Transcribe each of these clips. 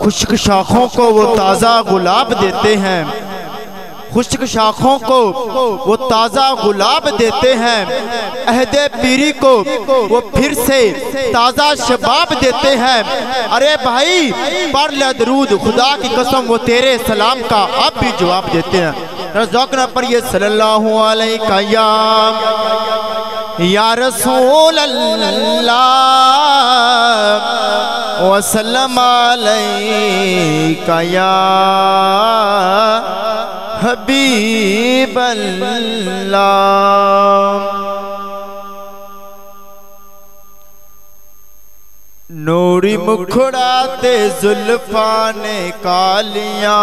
खुश्क शाखों को वो ताज़ा गुलाब देते हैं, खुश्क शाखों को वो ताज़ा गुलाब देते हैं, अहदे पीरी को वो फिर से ताज़ा शबाब देते हैं। अरे भाई पढ़ ले दरूद, खुदा की कसम वो तेरे सलाम का अब भी जवाब देते हैं। रज़ाकना पर ये सल्लल्लाहु अलैहि या रसूल अल्लाह वसल्लम अलैका या हबीब अल्लाह। नूरी मुखड़ाते जुल्फाने कालियां,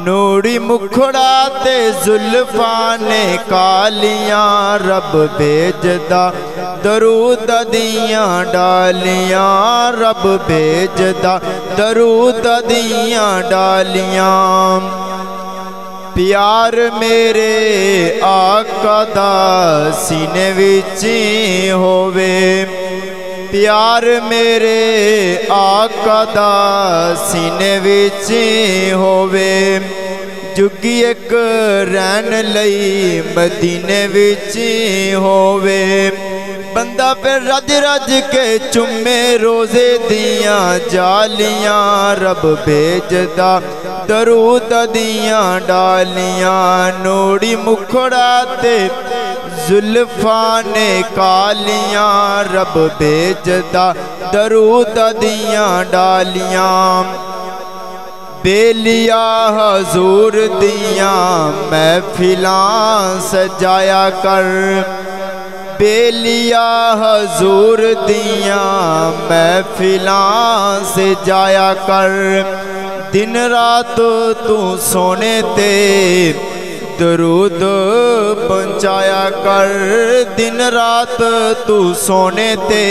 नूरी मुखड़ाते जुल्फाने कालियां, रब भेजदा दरूद दियां डालियां, रब भेजदा दरूद दियां डालियां। प्यार मेरे आका दा सीने विच होवे, प्यार मेरे आका दा सीने विच होवे, जुगी एक रहन लई मदीने विच होवे। बंदा फिर रज रज के चुम्मे रोजे दियां जालियां, रब भेजदा दरूद दियां डालियां। नूरी मुखड़ाते जुल्फाने कालियां, रब भेजदा दरूद दियां डालियां। बेलिया हजूर दियां महफिलां सजाया कर, बेलिया हजूर दियां महफिलां सजाया कर। दिन रात तू सोने ते दरूद पहुँचाया कर, दिन रात तू सोने ते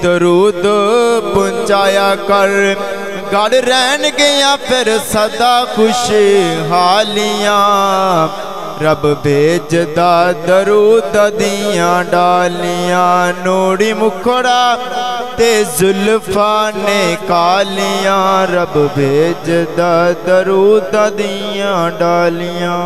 दरूद पहुँचाया कर। गड़ रहन गया फिर सदा खुशहालियां, रब भेजदा दरूद दियां डालियां। नूरी मुखड़ा ते जुल्फाने कालियां, रब भेजदा दरूद दियां डालियां।